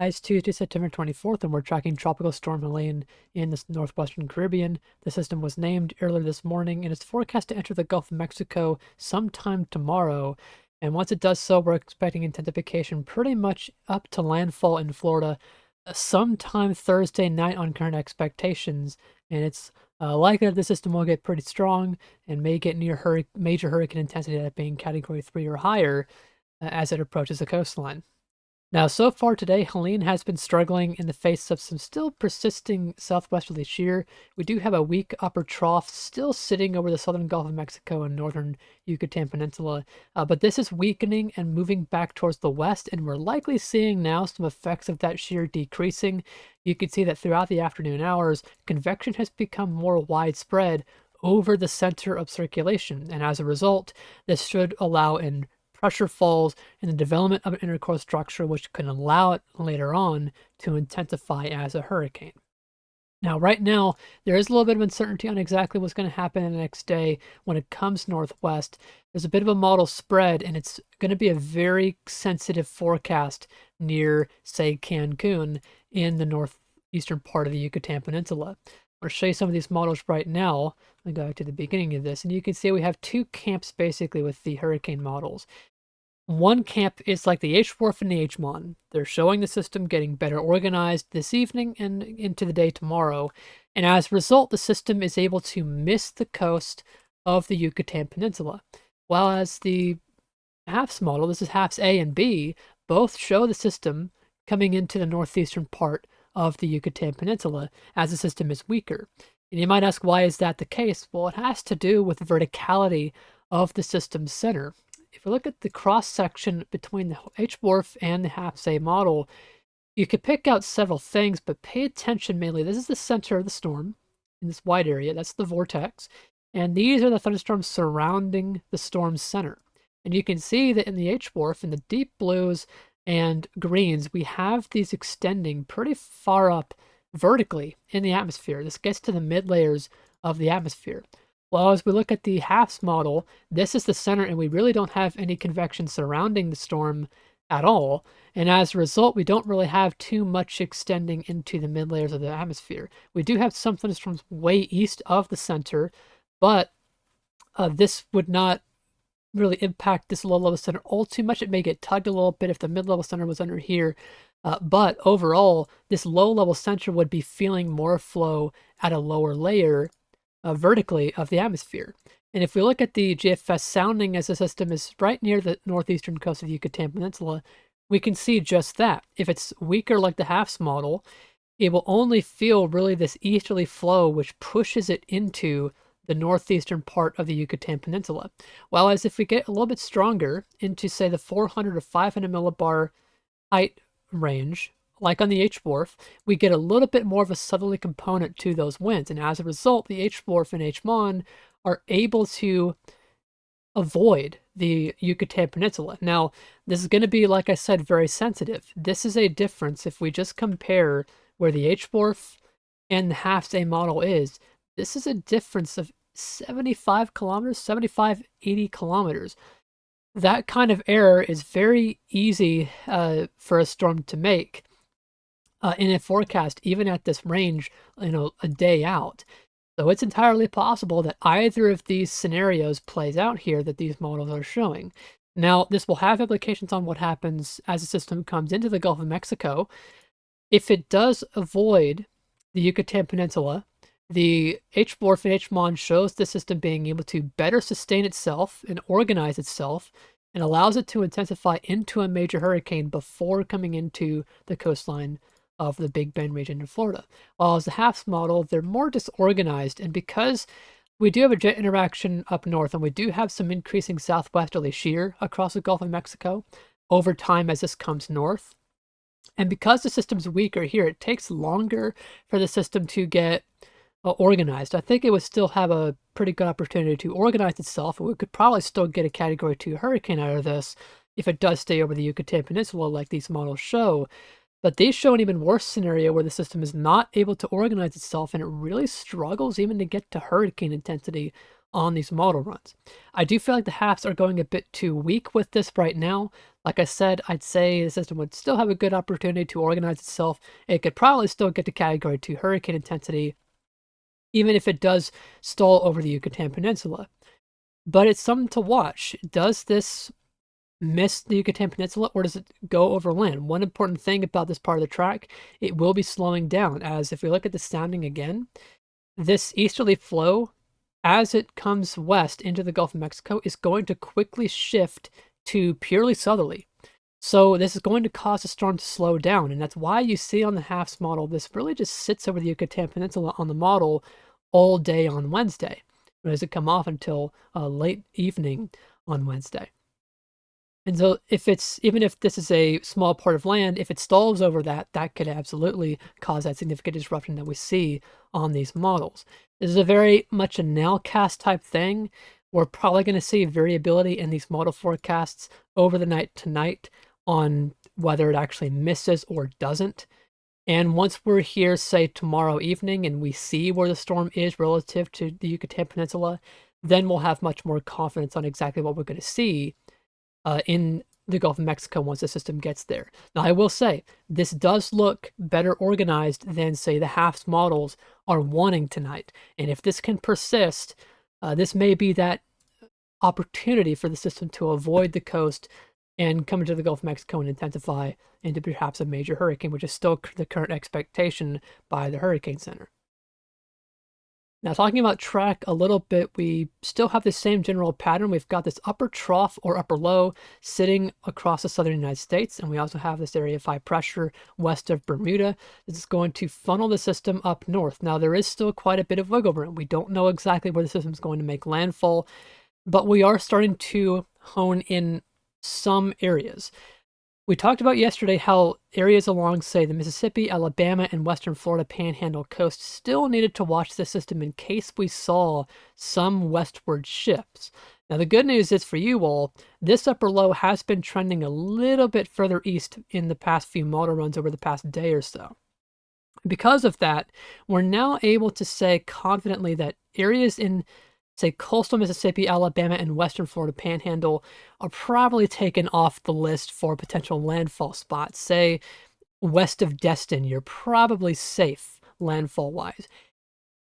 It's Tuesday, September 24th, and we're tracking Tropical Storm Helene in the northwestern Caribbean. The system was named earlier this morning and is forecast to enter the Gulf of Mexico sometime tomorrow. And once it does so, we're expecting intensification pretty much up to landfall in Florida sometime Thursday night on current expectations. And it's likely that the system will get pretty strong and may get near major hurricane intensity, that being Category 3 or higher, as it approaches the coastline. Now, so far today, Helene has been struggling in the face of some still persisting southwesterly shear. We do have a weak upper trough still sitting over the southern Gulf of Mexico and northern Yucatan Peninsula, but this is weakening and moving back towards the west, and we're likely seeing now some effects of that shear decreasing. You can see that throughout the afternoon hours, convection has become more widespread over the center of circulation, and as a result, this should allow in pressure falls and the development of an intercore structure, which can allow it later on to intensify as a hurricane. Now, right now, there is a little bit of uncertainty on exactly what's going to happen in the next day when it comes northwest. There's a bit of a model spread, and it's going to be a very sensitive forecast near, say, Cancun in the northeastern part of the Yucatan Peninsula. I'm going to show you some of these models right now. Let me go back to the beginning of this, and you can see we have two camps basically with the hurricane models. One camp is like the HWRF and the HMON. They're showing the system getting better organized this evening and into the day tomorrow. And as a result, the system is able to miss the coast of the Yucatan Peninsula. While as the HAPS model, this is HAPS A and B, both show the system coming into the northeastern part of the Yucatan Peninsula as the system is weaker. And you might ask, why is that the case? Well, it has to do with the verticality of the system's center. If you look at the cross-section between the HWRF and the HAPS-A model, you could pick out several things, but pay attention mainly. This is the center of the storm in this wide area. That's the vortex. And these are the thunderstorms surrounding the storm's center. And you can see that in the HWRF, in the deep blues and greens, we have these extending pretty far up vertically in the atmosphere. This gets to the mid layers of the atmosphere. Well, as we look at the HAPS model, this is the center, and we really don't have any convection surrounding the storm at all. And as a result, we don't really have too much extending into the mid layers of the atmosphere. We do have some thunderstorms way east of the center, but this would not really impact this low-level center all too much. It may get tugged a little bit if the mid-level center was under here, but overall, this low-level center would be feeling more flow at a lower layer vertically of the atmosphere. And if we look at the GFS sounding as the system is right near the northeastern coast of the Yucatan Peninsula, we can see just that. If it's weaker like the HAPS model, it will only feel really this easterly flow, which pushes it into the northeastern part of the Yucatan Peninsula. Whereas if we get a little bit stronger into, say, the 400 or 500 millibar height range, like on the HWRF, we get a little bit more of a southerly component to those winds. And as a result, the HWRF and HMON are able to avoid the Yucatan Peninsula. Now, this is going to be, like I said, very sensitive. This is a difference if we just compare where the HWRF and the HAPS-A model is. This is a difference of 75 kilometers, 75, 80 kilometers. That kind of error is very easy for a storm to make in a forecast, even at this range, a day out. So it's entirely possible that either of these scenarios plays out here that these models are showing. Now, this will have implications on what happens as the system comes into the Gulf of Mexico. If it does avoid the Yucatan Peninsula, the HWRF and HMON shows the system being able to better sustain itself and organize itself, and allows it to intensify into a major hurricane before coming into the coastline of the Big Bend region in Florida. While as the HAPS model, they're more disorganized, and because we do have a jet interaction up north, and we do have some increasing southwesterly shear across the Gulf of Mexico over time as this comes north, and because the system's weaker here, it takes longer for the system to get organized. I think it would still have a pretty good opportunity to organize itself, and we could probably still get a Category 2 hurricane out of this if it does stay over the Yucatan Peninsula like these models show. But these show an even worse scenario where the system is not able to organize itself, and it really struggles even to get to hurricane intensity on these model runs. I do feel like the HAFs are going a bit too weak with this right now. Like I said, I'd say the system would still have a good opportunity to organize itself. It could probably still get to Category 2 hurricane intensity, even if it does stall over the Yucatan Peninsula. But it's something to watch. Does this miss the Yucatan Peninsula, or does it go over land? One important thing about this part of the track, it will be slowing down, as if we look at the sounding again, this easterly flow, as it comes west into the Gulf of Mexico, is going to quickly shift to purely southerly. So this is going to cause the storm to slow down, and that's why you see on the HAFs model, this really just sits over the Yucatan Peninsula on the model all day on Wednesday. It doesn't come off until late evening on Wednesday. And so even if this is a small part of land, if it stalls over that, that could absolutely cause that significant disruption that we see on these models. This is a very much a nowcast type thing. We're probably going to see variability in these model forecasts over the night tonight on whether it actually misses or doesn't. And once we're here, say tomorrow evening, and we see where the storm is relative to the Yucatan Peninsula, then we'll have much more confidence on exactly what we're going to see in the Gulf of Mexico once the system gets there. Now, I will say, this does look better organized than, say, the HAFs models are wanting tonight. And if this can persist, this may be that opportunity for the system to avoid the coast and come into the Gulf of Mexico and intensify into perhaps a major hurricane, which is still the current expectation by the Hurricane Center. Now, talking about track a little bit, we still have the same general pattern. We've got this upper trough or upper low sitting across the southern United States, and we also have this area of high pressure west of Bermuda. This is going to funnel the system up north. Now, there is still quite a bit of wiggle room. We don't know exactly where the system is going to make landfall, but we are starting to hone in some areas. We talked about yesterday how areas along, say, the Mississippi, Alabama, and western Florida panhandle coast still needed to watch the system in case we saw some westward shifts. Now, the good news is for you all, this upper low has been trending a little bit further east in the past few model runs over the past day or so. Because of that, we're now able to say confidently that areas in, say, coastal Mississippi, Alabama, and western Florida panhandle are probably taken off the list for potential landfall spots. Say, west of Destin, you're probably safe landfall-wise.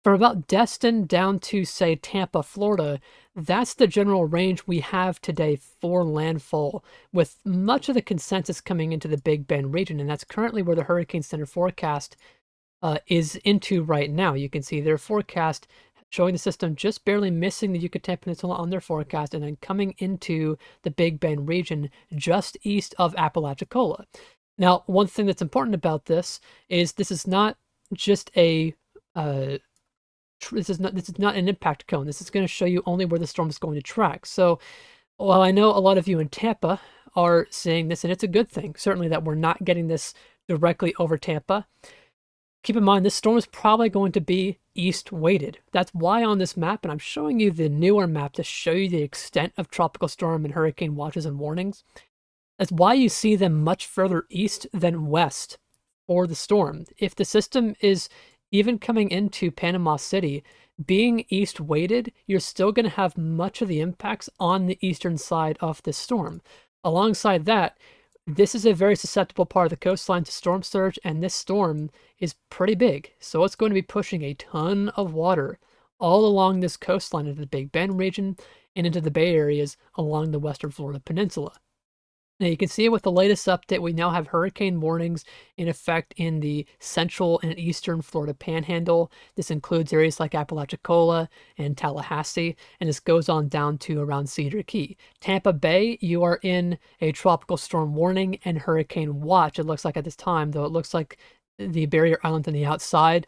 From about Destin down to, say, Tampa, Florida, that's the general range we have today for landfall, with much of the consensus coming into the Big Bend region, and that's currently where the Hurricane Center forecast is into right now. You can see their forecast showing the system just barely missing the Yucatan Peninsula on their forecast and then coming into the Big Bend region just east of Apalachicola. Now, one thing that's important about this is this is not just a this is not an impact cone. This is going to show you only where the storm is going to track. So, while I know a lot of you in Tampa are seeing this, and it's a good thing, certainly that we're not getting this directly over Tampa, keep in mind, this storm is probably going to be east-weighted. That's why on this map, and I'm showing you the newer map to show you the extent of tropical storm and hurricane watches and warnings, that's why you see them much further east than west for the storm. If the system is even coming into Panama City, being east-weighted, you're still going to have much of the impacts on the eastern side of this storm. Alongside that, this is a very susceptible part of the coastline to storm surge, and this storm is pretty big. So it's going to be pushing a ton of water all along this coastline into the Big Bend region and into the Bay areas along the western Florida peninsula. Now you can see with the latest update, we now have hurricane warnings in effect in the central and eastern Florida panhandle. This includes areas like Apalachicola and Tallahassee, and this goes on down to around Cedar Key. Tampa Bay, you are in a tropical storm warning and hurricane watch, it looks like at this time, though it looks like the barrier island on the outside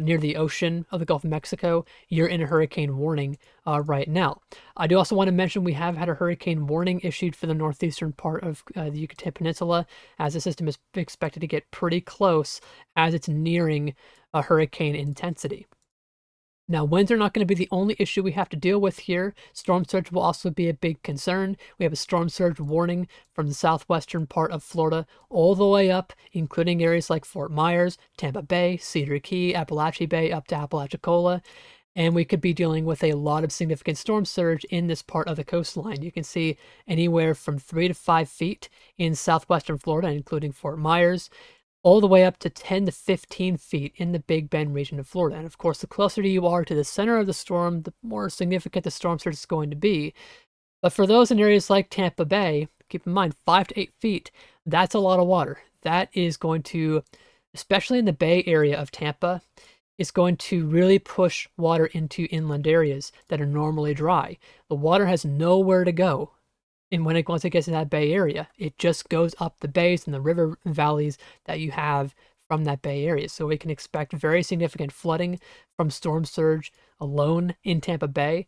near the ocean of the Gulf of Mexico, you're in a hurricane warning right now. I do also want to mention we have had a hurricane warning issued for the northeastern part of the Yucatan Peninsula, as the system is expected to get pretty close as it's nearing a hurricane intensity. Now, winds are not going to be the only issue we have to deal with here. Storm surge will also be a big concern. We have a storm surge warning from the southwestern part of Florida all the way up, including areas like Fort Myers, Tampa Bay, Cedar Key, Appalachia Bay, up to Apalachicola. and we could be dealing with a lot of significant storm surge in this part of the coastline. You can see anywhere from 3 to 5 feet in southwestern Florida, including Fort Myers, all the way up to 10 to 15 feet in the Big Bend region of Florida. And of course, the closer you are to the center of the storm, the more significant the storm surge is going to be. But for those in areas like Tampa Bay, keep in mind 5 to 8 feet, that's a lot of water. That is going to, especially in the Bay area of Tampa, is going to really push water into inland areas that are normally dry. The water has nowhere to go. And once it gets to that Bay area, it just goes up the bays and the river valleys that you have from that Bay area. So we can expect very significant flooding from storm surge alone in Tampa Bay.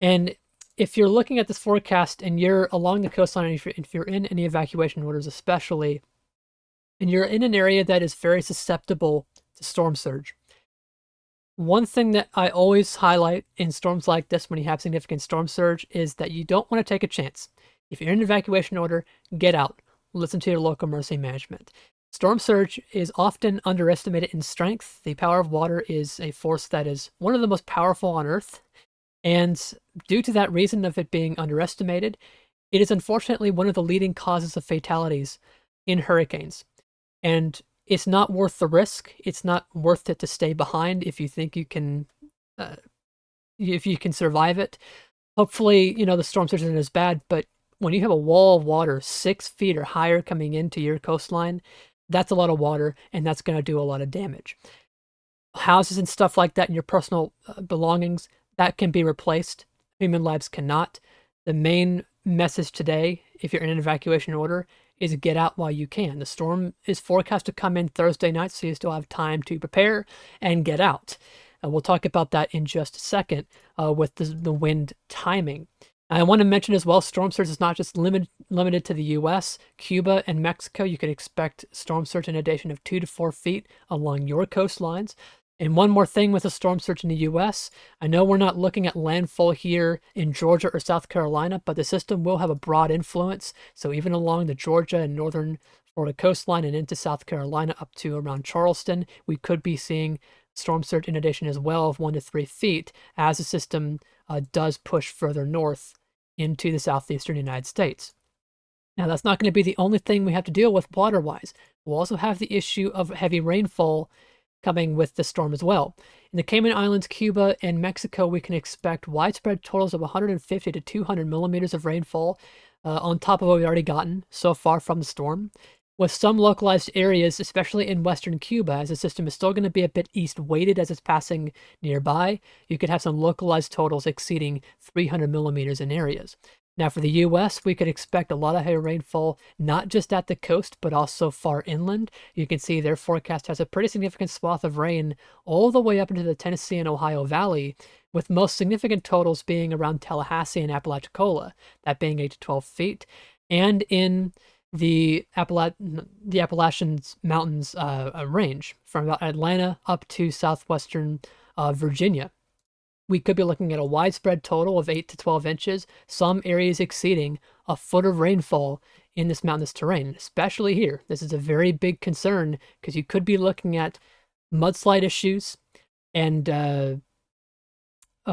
And if you're looking at this forecast and you're along the coastline, if you're in any evacuation orders especially, and you're in an area that is very susceptible to storm surge, one thing that I always highlight in storms like this when you have significant storm surge is that you don't want to take a chance. If you're in an evacuation order, get out. Listen to your local emergency management. Storm surge is often underestimated in strength. The power of water is a force that is one of the most powerful on Earth. And due to that reason of it being underestimated, it is unfortunately one of the leading causes of fatalities in hurricanes. And it's not worth the risk. It's not worth it to stay behind if you think you can, if you can survive it. Hopefully, the storm surge isn't as bad, but when you have a wall of water 6 feet or higher coming into your coastline, that's a lot of water, and that's going to do a lot of damage. Houses and stuff like that and your personal belongings, that can be replaced. Human lives cannot. The main message today, if you're in an evacuation order, is get out while you can. The storm is forecast to come in Thursday night, so you still have time to prepare and get out. We'll talk about that in just a second with the wind timing. I want to mention as well, storm surge is not just limited to the U.S. Cuba and Mexico, you could expect storm surge inundation of 2 to 4 feet along your coastlines. And one more thing with a storm surge in the U.S., I know we're not looking at landfall here in Georgia or South Carolina, but the system will have a broad influence. So even along the Georgia and northern Florida coastline and into South Carolina up to around Charleston, we could be seeing storm surge inundation as well of 1 to 3 feet as the system does push further north into the southeastern United States. Now, that's not going to be the only thing we have to deal with water-wise. We'll also have the issue of heavy rainfall coming with the storm as well. In the Cayman Islands, Cuba, and Mexico, we can expect widespread totals of 150 to 200 millimeters of rainfall on top of what we've already gotten so far from the storm, with some localized areas, especially in western Cuba, as the system is still going to be a bit east-weighted as it's passing nearby. You could have some localized totals exceeding 300 millimeters in areas. Now, for the U.S., we could expect a lot of heavy rainfall, not just at the coast, but also far inland. You can see their forecast has a pretty significant swath of rain all the way up into the Tennessee and Ohio Valley, with most significant totals being around Tallahassee and Apalachicola, that being 8 to 12 feet, and in the Appalachian Mountains range, from about Atlanta up to southwestern Virginia. We could be looking at a widespread total of 8 to 12 inches, some areas exceeding a foot of rainfall in this mountainous terrain, especially here. This is a very big concern because you could be looking at mudslide issues and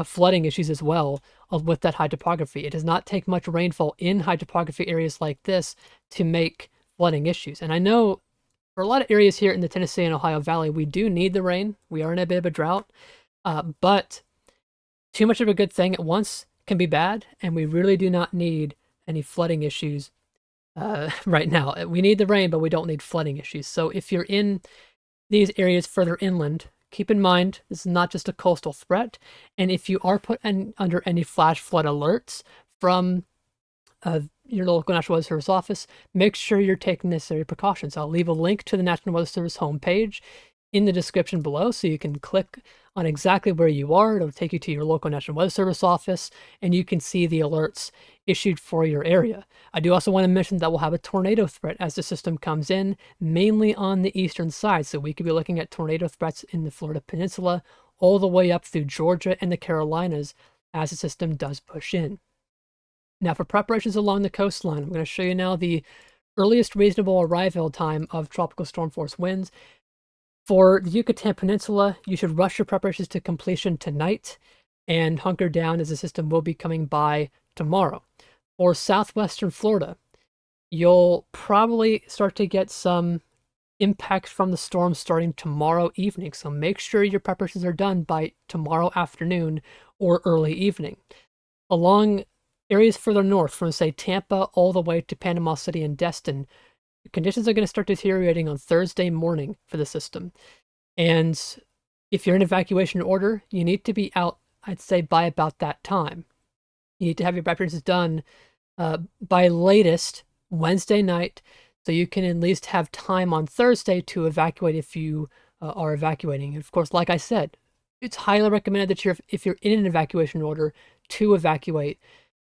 flooding issues as well with that high topography. It does not take much rainfall in high topography areas like this to make flooding issues. And I know for a lot of areas here in the Tennessee and Ohio Valley, we do need the rain. We are in a bit of a drought, but too much of a good thing at once can be bad, and we really do not need any flooding issues right now. We need the rain, but we don't need flooding issues. So if you're in these areas further inland, keep in mind this is not just a coastal threat, and if you are put under any flash flood alerts from your local National Weather Service office, make sure you're taking necessary precautions. I'll leave a link to the National Weather Service homepage in the description below, so you can click on exactly where you are. It'll take you to your local National Weather Service office, and you can see the alerts issued for your area. I do also want to mention that we'll have a tornado threat as the system comes in, mainly on the eastern side. So we could be looking at tornado threats in the Florida Peninsula, all the way up through Georgia and the Carolinas as the system does push in. Now, for preparations along the coastline, I'm going to show you now the earliest reasonable arrival time of tropical storm force winds. For the Yucatan Peninsula, you should rush your preparations to completion tonight and hunker down as the system will be coming by tomorrow. For southwestern Florida, you'll probably start to get some impacts from the storm starting tomorrow evening. So make sure your preparations are done by tomorrow afternoon or early evening. Along areas further north, from say Tampa all the way to Panama City and Destin, conditions are going to start deteriorating on Thursday morning for the system. And if you're in evacuation order, you need to be out, I'd say, by about that time. You need to have your preparations done by latest Wednesday night, so you can at least have time on Thursday to evacuate if you are evacuating. And of course, like I said, it's highly recommended that if you're in an evacuation order to evacuate,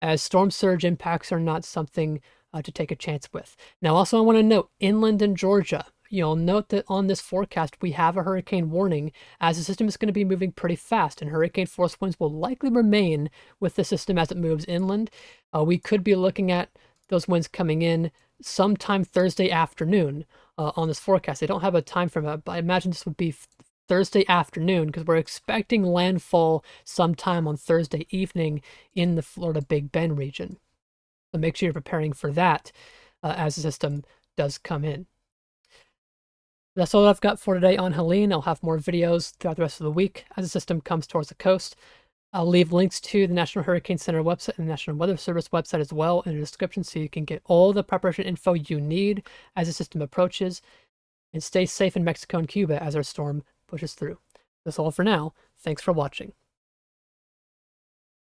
as storm surge impacts are not something to take a chance with. Now, also I want to note, inland in Georgia, you'll note that on this forecast we have a hurricane warning, as the system is going to be moving pretty fast, and hurricane force winds will likely remain with the system as it moves inland. We could be looking at those winds coming in sometime Thursday afternoon on this forecast. They don't have a time frame, but I imagine this would be Thursday afternoon, because we're expecting landfall sometime on Thursday evening in the Florida Big Bend region. So make sure you're preparing for that as the system does come in. That's all I've got for today on Helene. I'll have more videos throughout the rest of the week as the system comes towards the coast. I'll leave links to the National Hurricane Center website and the National Weather Service website as well in the description, so you can get all the preparation info you need as the system approaches. And stay safe in Mexico and Cuba as our storm pushes through. That's all for now. Thanks for watching.